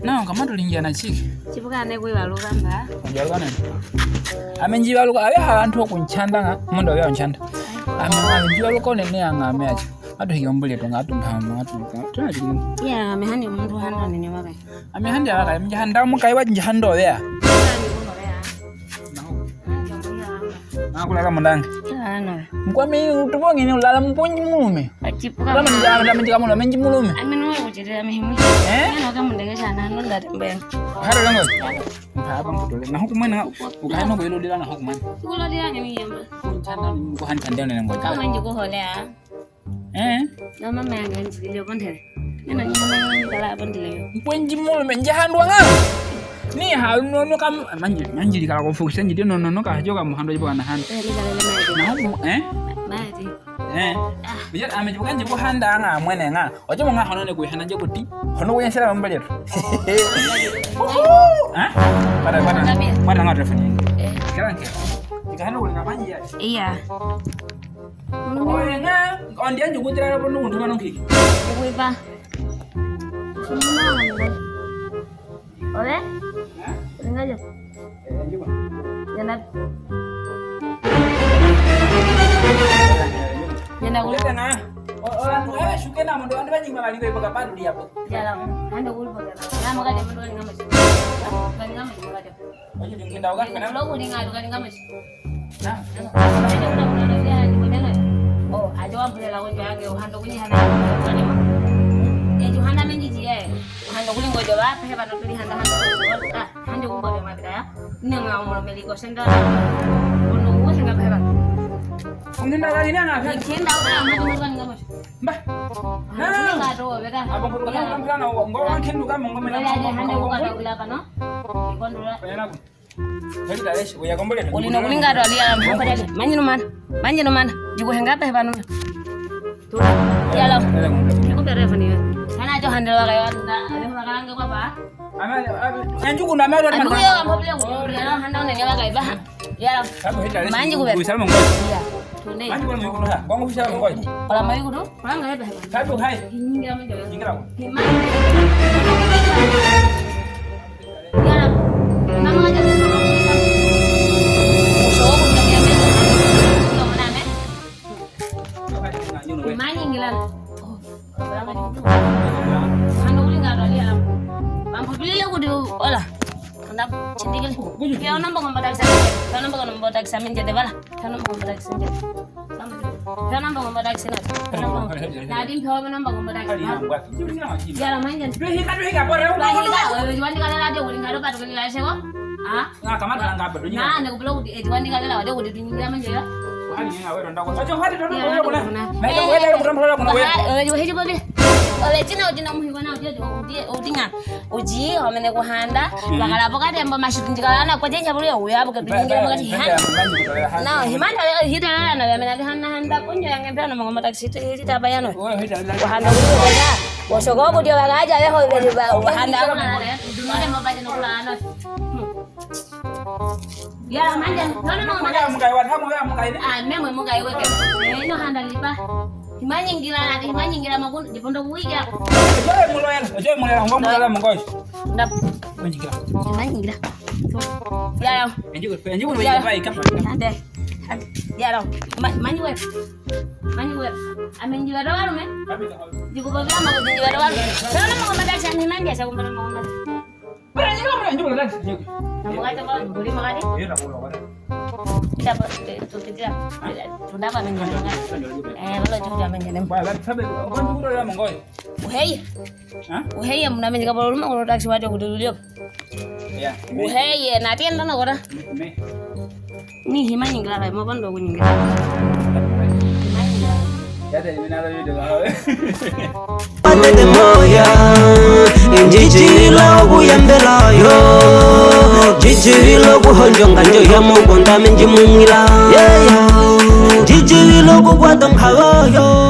Na kama tulingia na chiki. Chibukane kwibaluka mba. Njalukana. Amenjibaluka abe abantu okunchanda nga mundo bya nchanda. Amenjibaluka onene anga ameacho. Atu hiyombole tonga mpama atu. Ya amehandi umuntu handa nene wakai. Amehandi wakai mjahanda mukai wa njahando bya. Nakula kama ndanga. Ano. Mkwami utubonge ni ulala mponji mulume. Achipuka. Kama njala mtika mulume menji mulume. Ameno kuchitira mihimu. Yana kama ndegesha nanu ndatembe. Haro lango. Mpaba mkutole. Na huku mwana ukaino kwa ilo dila na huku mwana. Kulo dila ni miyamba. Chanda ni mkuhani kandeo na ngoja. Kama njuko holea. Na mama yangu nchikilio kondele. Yana nyuma ngala kondele. Mponji mulume njahandwa nga. Ni haluno kam manjili kala kufukisha njidi no kajoka muhando jibo na handa. Na huku Mati. Biar amejibukan jibo handa nga mwene nga. Ojo mo nga hono ne kuihana je kuti. Hono ko yensela mbalero. Pada nga telefoni. Sekarang ke. Jika hano kulinga manji ya. Iya. Oye nga ondia njugo tira ro no ntuma no kiki. Kuiba. Ole? Enggak aja. Jangan. Jangan Udah kan ah. Orang tua suka nama doang dia banyak malah dia pakai padu dia. Jalan. Anda ul pakai. Nah, maka dia berdua dengan mas. Kan ngamas maka dia. Oh, jadi mungkin tahu kan kenapa? Kalau udah ngadu kan ngamas. Nah, dia udah dia di mana? Oh, aja apa boleh lawan jangan handa punya handa. Handa menjiji handa kuling go jawab he banu tuli handa handa go go ma bidaya ninga mo meli go senda ono wo singa ba ba mungkin dah kali ni anak kan kenda udah mo mo kan ngamos mbah nah nggak do beda abang kudu kan kan nggo kan kendu kan nggo mena handa go kada gula kano ikon dulu pengen aku jadi dah wes uya gombole kuling nggak do ali alam apa dia manjino man jugo henga ba banu tuh ya lo aku bere fani kana jo handle wa kayo ada makanan ke apa? Yang cukup nama ada mana? Aduh ya, mau beli aku. Ya, handle nene wa kayo ba? Ya. Manji ku ber. Bisa monggo. Iya. Tune. Manji ku monggo ha. Bang bisa monggo. Kalau mau ku do, orang enggak ba? Satu hai. Hingga me jo. Hingga. Ya. Nama aja. Musuh ku dia be. Yo mana me? Manji ngilan. Hanu kuling nggak ada lihat. Mampu beli aku di olah. Anda cendikil. Ya nambah ngomong eksamen. Karena nambah ngomong eksamen jadi bala. Karena nambah ngomong eksamen jadi. Karena nambah ngomong eksamen. Nadim kau nambah ngomong eksamen. Ya lama ini. Duhika boleh. Jual di kalah ada kuling nggak ada pada kuling lain sih kok. Ah? Nggak kamar nggak berdunia. Nah, anda belum jual di kalah ada kuling dunia mana ya? Oleh Cina ujina muhiwana ujinga uji homene kuhanda bakala pokati amba mashutin jikalana kwa jenja buli uya buka bingira bakati na himanda hidala na yamena handa kunjo yangembe na ngoma taxi itu tabayano kuhanda buli oja wosogo dia bagaja ya ho handa kuna na dumane mabaje no kulano ya manja nono mukai wa hamu ya mukai ni memwe mukai weke ino handa lipa himanyingira makun dipondo kuiga Ojo mulai ngomong dalam mengkos. Ndap. Menjiga. Himanyingira. Ya. Enjuk lebih baik kan. Ada. Ya, manyu web. Amin juga doang, men. Juga bagian mau juga doang. Soalnya mau ngomong dari sana manja, saya ngomong ngomong. Enjuk lah. Namun aja kalau beli makanya. Iya, dah pulang. Kita itu tidak sudah apa menjadi kalau sudah menjadi kan juga ya monggo uhei ya muna menjaga baru rumah kalau taksi wajah udah dulu ya uhei ya nanti anda nak orang nih himan yang gelar mau ban bagus yang ya dari mana ada video ane de moya injiji la buyambela yo jiji lo buhonjonga njo ya mo konta menji mungila yeah yeah jiji lo bugwa dong hawa yo